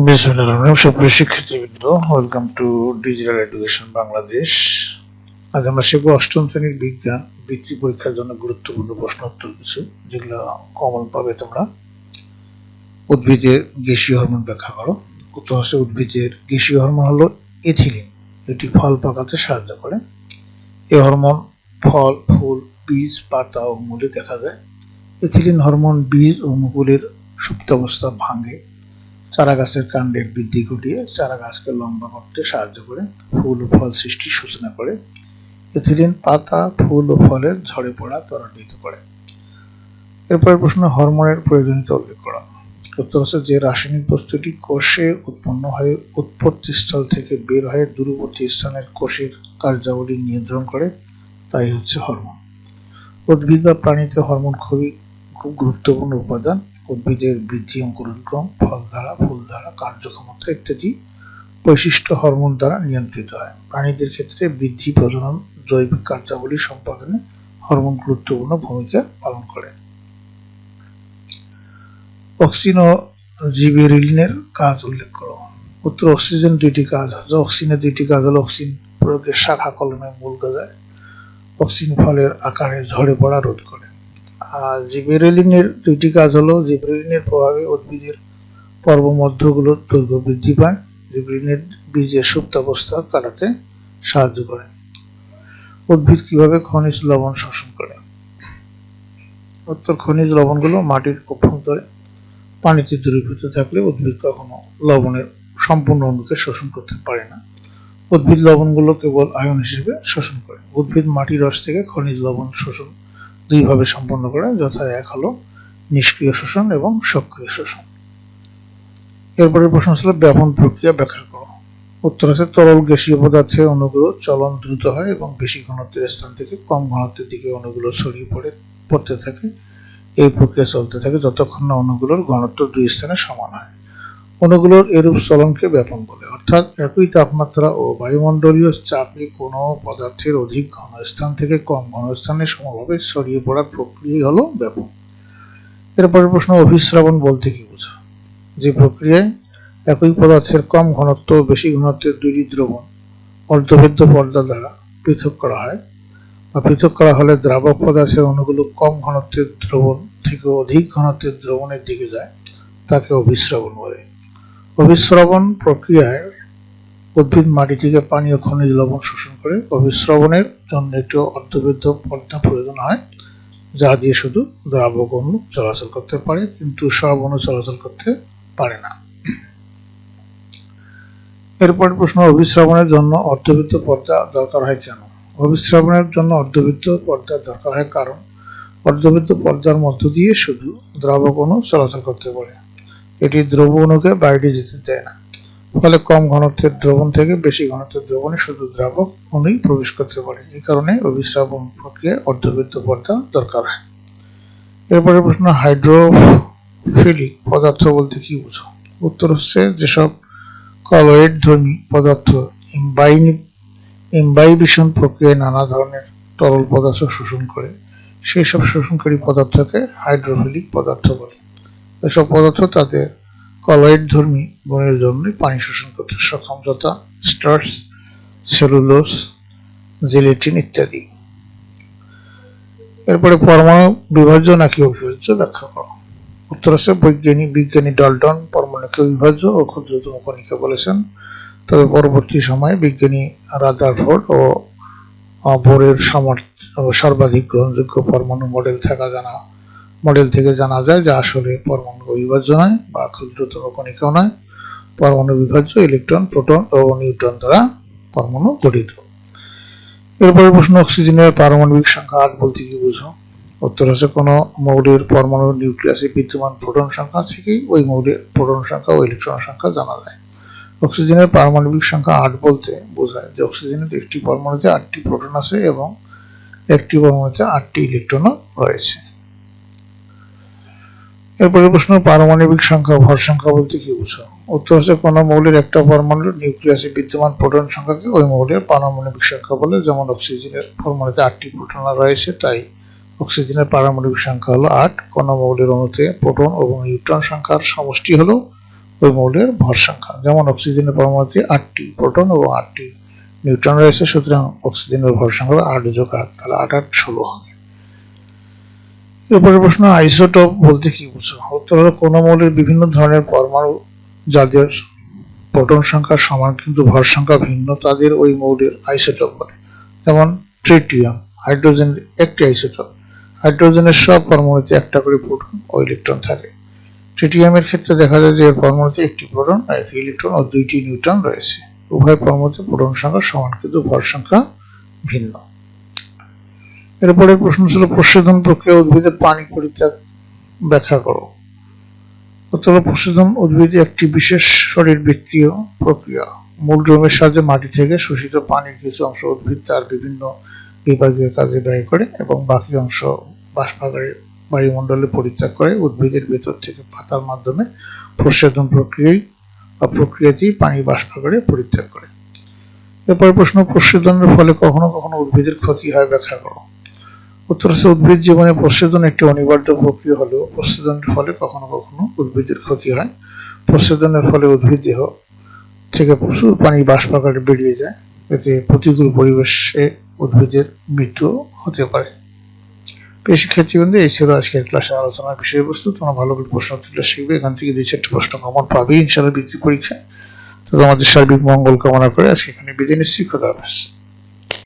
বিসমিল্লাহির সুপ্রিয় শিক্ষার্থীবৃন্দ, welcome to digital education Bangladesh. আজ আমরা শিখব অষ্টম শ্রেণীর বিজ্ঞান বৃত্তি পরীক্ষার জন্য গুরুত্বপূর্ণ প্রশ্ন উত্তর কিছু, যেগুলো কমন পাবে তোমরা। উদ্ভিদের গ্যাসীয় হরমোন ব্যাখ্যা করো। উত্তর হচ্ছে উদ্ভিদের গ্যাসীয় হরমোন হলো এথিলিন। এটি ফল পাকাতে সাহায্য করে। এই হরমোন ফল, ফুল, বীজ, পাতা ও মূলে দেখা যায়। এথিলিন হরমোন বীজ ও মুকুলের সুপ্তাবস্থা ভাঙে, চারা গাছের কাণ্ডের বৃদ্ধি ঘটিয়ে চারা গাছকে লম্বা করতে সাহায্য করে, ফুল ও ফল সৃষ্টির সূচনা করে। এথিলিন পাতা, ফুল ও ফলের ঝরে পড়া ত্বরান্বিত করে। এরপরের প্রশ্ন, হরমোনের প্রয়োজনীয়তা উল্লেখ করা। উত্তর হচ্ছে যে রাসায়নিক বস্তুটি কোষে উৎপন্ন হয়ে উৎপত্তিস্থল থেকে বের হয়ে দূরবর্তী স্থানের কোষের কার্যাবলী নিয়ন্ত্রণ করে, তাই হচ্ছে হরমোন। উদ্ভিদ বা প্রাণীতে হরমোন খুব গুরুত্বপূর্ণ উপাদান। উদ্ভিদের বৃদ্ধি, অঙ্কুরোদ্গম, ফল ধারা, ফুল ধারা, কার্যক্ষমতা ইত্যাদি বৈশিষ্ট্য হরমোন দ্বারা নিয়ন্ত্রিত হয়। প্রাণীদের ক্ষেত্রে বৃদ্ধি, প্রজনন, জৈবিক কার্যাবলী সম্পাদনে হরমোন গুরুত্বপূর্ণ ভূমিকা পালন করে। অক্সিন ও জিবেরেলিনের কাজ উল্লেখ করো। উত্তর অক্সিজেন দুইটি কাজ হচ্ছে, অক্সিনের দুইটি কাজ হলো অক্সিন প্রয়োগের শাখা কলমে মূল গজায়, অক্সিন ফলের আকারে ঝরে পড়া রোধ করে। আর জিবেরেলিনের দুইটি কাজ হলো, জিবেরেলিনের প্রভাবে উদ্ভিদের পর্বমধ্যগুলোর দৈর্ঘ্য বৃদ্ধি পায়, জিবেরেলিনের বীজের সুপ্তাবস্থা কাটাতে সাহায্য করে। উদ্ভিদ কিভাবে খনিজ লবণ শোষণ করে? উত্তর খনিজ লবণগুলো মাটির অভ্যন্তরে পানিতে দ্রবীভূত থাকলে উদ্ভিদ কখনো লবণের সম্পূর্ণ অণুকে শোষণ করতে পারে না। উদ্ভিদ লবণগুলো কেবল আয়ন হিসেবে শোষণ করে। উদ্ভিদ মাটির রস থেকে খনিজ লবণ শোষণ দুইভাবে সম্পন্ন করে, যথা এক হলো নিষ্ক্রিয় শোষণ এবং সক্রিয় শোষণ। এরপরের প্রশ্ন ছিল ব্যাপন প্রক্রিয়া ব্যাখ্যা করো। উত্তর আছে তরল গ্যাসীয় পদার্থের অণুগুলো চলন দ্রুত হয় এবং বেশি ঘনত্বের স্থান থেকে কম ঘনত্বের দিকে অণুগুলো ছড়িয়ে পড়তে থাকে। এই প্রক্রিয়া চলতে থাকে যতক্ষণ না অণুগুলোর ঘনত্ব দুই স্থানে সমান হয়। অণুগুলোর এরূপ চলনকে ব্যাপন বলে। অর্থাৎ একই তাপমাত্রা ও বায়ুমণ্ডলীয় চাপে কোনো পদার্থের অধিক ঘন স্থান থেকে কম ঘন স্থানে সমভাবে ছড়িয়ে পড়ার প্রক্রিয়াই হলো ব্যাপন। এরপরের প্রশ্ন, অভিস্রাবণ বলতে কি বোঝা? যে প্রক্রিয়ায় একই পদার্থের কম ঘনত্ব ও বেশি ঘনত্বের দুইটি দ্রবণ অর্ধভেদ্য পর্দা দ্বারা পৃথক করা হয়, বা পৃথক করা হলে দ্রাবক পদার্থের অণুগুলো কম ঘনত্বের দ্রবণ থেকে অধিক ঘনত্বের দ্রবণের দিকে যায়, তাকে অভিস্রাবণ বলে। অভিস্রাবণ প্রক্রিয়ায় উদ্ভিদ মাটি থেকে পানি ও খনিজ লবণ শোষণ করে। অভিস্রাবণের জন্য একটি অর্ধভেদ্য পর্দা প্রয়োজন হয়, যা দিয়ে শুধু দ্রাবক অণু চলাচল করতে পারে, কিন্তু সব অণু চলাচল করতে পারে না। এরপর প্রশ্ন, অভিস্রাবণের জন্য অর্ধবৃত্ত পর্দা দরকার হয় কেন? অভিস্রাবণের জন্য অর্ধবৃত্ত পর্দার দরকার হয় কারণ অর্ধবৃত্ত পর্দার মধ্য দিয়ে শুধু দ্রাবক অণু চলাচল করতে পারে। এটি দ্রব অণুকে বাইরে যেতে দেয় না, ফলে কম ঘনত্বের দ্রবণ থেকে বেশি ঘনত্বের দ্রবণে শুধু দ্রাবক অণুই প্রবেশ করতে পারে। এই কারণে অভিস্রাবণ প্রক্রিয়ায় অর্ধবৃত্ত পর্দা দরকার হয়। এরপরে প্রশ্ন, হাইড্রোফিলিক পদার্থ বলতে কি বোঝো? উত্তর হচ্ছে যেসব কলয়েড ধর্মী পদার্থ ইমবাইবিশন প্রক্রিয়ায় নানা ধরনের তরল পদার্থ শোষণ করে, সেই সব শোষণকারী পদার্থকে হাইড্রোফিলিক পদার্থ বলে। এসব পদার্থ তাদের কলয়েড ধর্মী গুণের জন্যই পানি শোষণ করতে সক্ষম, যথা স্টার্চ, সেলুলোজ, জেলেটিন ইত্যাদি। এরপরে পরমাণু বিভাজ্য নাকি অবিভাজ্য ব্যাখ্যা করো। উত্তর আছে বিজ্ঞানী ডাল্টন পরমাণুকে অবিভাজ্য ও ক্ষুদ্রতম কণিকা বলেছেন, তবে পরবর্তী সময়ে বিজ্ঞানী রাদারফোর্ড ও বোরের সর্বাধিক গ্রহণযোগ্য পরমাণু মডেল থেকে জানা যায় যে আসলে পরমাণু অবিভাজ্য নয় বা ক্ষুদ্রতম কণিকাও নয়। পরমাণু বিভাজ্য ইলেকট্রন, প্রোটন ও নিউট্রন দ্বারা পরমাণু গঠিত। এরপরে প্রশ্ন, অক্সিজেনের পারমাণবিক সংখ্যা 8 বলতে কি বোঝো? উত্তর হচ্ছে কোনো মৌলের পরমাণু নিউক্লিয়াসে বিদ্যমান প্রোটন সংখ্যা থেকেই ওই মৌলের প্রোটন সংখ্যা ও ইলেকট্রন সংখ্যা জানা যায়। অক্সিজেনের পারমাণবিক সংখ্যা 8 বলতে বোঝায় যে অক্সিজেনের একটি পরমাণুতে 8টি প্রোটন আছে এবং একটি পরমাণুতে 8টি ইলেকট্রনও রয়েছে। এরপরে প্রশ্ন, পারমাণবিক সংখ্যা ভর সংখ্যা বলতে কি বোঝো? উত্তর হচ্ছে কোনো মৌলের একটা পরমাণুর নিউক্লিয়াসে বিদ্যমান প্রোটন সংখ্যাকে ওই মৌলের পারমাণবিক সংখ্যা বলে। যেমন অক্সিজেনের পরমাণুতে 8টি প্রোটন রয়েছে, তাই অক্সিজেনের পারমাণবিক সংখ্যা হলো 8। কোনো মৌলের অণুতে প্রোটন এবং নিউট্রন সংখ্যার সমষ্টি হলো ওই মৌলের ভর সংখ্যা। যেমন অক্সিজেনের পরমাণুতে 8টি প্রোটন এবং 8টি নিউট্রন রয়েছে, সুতরাং অক্সিজেনের ভর সংখ্যা 8 যোগ 8, তাহলে 8 8 16 হবে। এরপরে প্রশ্ন, আইসোটোপ বলতে কি বোঝো? উত্তর হলো কোনো মৌলের বিভিন্ন ধরনের পরমাণু যাদের প্রোটন সংখ্যা সমান কিন্তু ভর সংখ্যা ভিন্ন, তাদের ওই মৌলের আইসোটোপ বলে। যেমন ট্রিটিয়াম, হাইড্রোজেনের একটি আইসোটোপ। হাইড্রোজেনের সব পরমাণুতে একটা করে প্রোটন ও ইলেকট্রন থাকে। ট্রিটিয়ামের ক্ষেত্রে দেখা যায় যে এর পরমাণুতে একটি প্রোটন, একটি ইলেকট্রন ও 2টি নিউট্রন রয়েছে। উভয় পরমাণুতে প্রোটন সংখ্যা সমান কিন্তু ভর সংখ্যা ভিন্ন। এরপরে প্রশ্ন ছিল প্রস্বেদন প্রক্রিয়া উদ্ভিদের পানি পরিত্যাগ ব্যাখ্যা করো। উত্তর, প্রস্বেদন উদ্ভিদে একটি বিশেষ শরীরবৃত্তীয় প্রক্রিয়া। মূলদ্রব্যের সাহায্যে মাটি থেকে শোষিত পানির কিছু অংশ উদ্ভিদ তার বিভিন্ন বিভাগীয় কাজে ব্যয় করে এবং বাকি অংশ বাষ্পাকারে বায়ুমণ্ডলে পরিত্যাগ করে উদ্ভিদের ভেতর থেকে পাতার মাধ্যমে প্রস্বেদন প্রক্রিয়াতেই পানি বাষ্পাকারে পরিত্যাগ করে। এরপর প্রশ্ন, প্রস্বেদনের ফলে কখনো কখনো উদ্ভিদের ক্ষতি হয়, ব্যাখ্যা করো। উত্তর হচ্ছে উদ্ভিদ জীবনে প্রস্বেদন একটি অনিবার্য প্রক্রিয়া হলেও প্রস্বেদনের ফলে কখনো কখনো উদ্ভিদের ক্ষতি হয়। প্রস্বেদনের ফলে উদ্ভিদ দেহ থেকে প্রচুর পানি বাষ্পাকারে বেরিয়ে যায়, এতে প্রতিকূল পরিবেশে উদ্ভিদের মৃত্যু হতে পারে। প্রিয় শিক্ষার্থীবৃন্দ, এই ছিল আজকের ক্লাসের আলোচনার বিষয়বস্তু। তোমরা ভালো করে প্রশ্ন তুলে শিখবে, এখান থেকে 2-4টি প্রশ্ন কমন পাবে ইনশাআল্লাহ বৃত্তি পরীক্ষায়। তো তোমাদের সার্বিক মঙ্গল কামনা করে আজকে এখানে বিদায় নিচ্ছি। খোদা হাফেজ।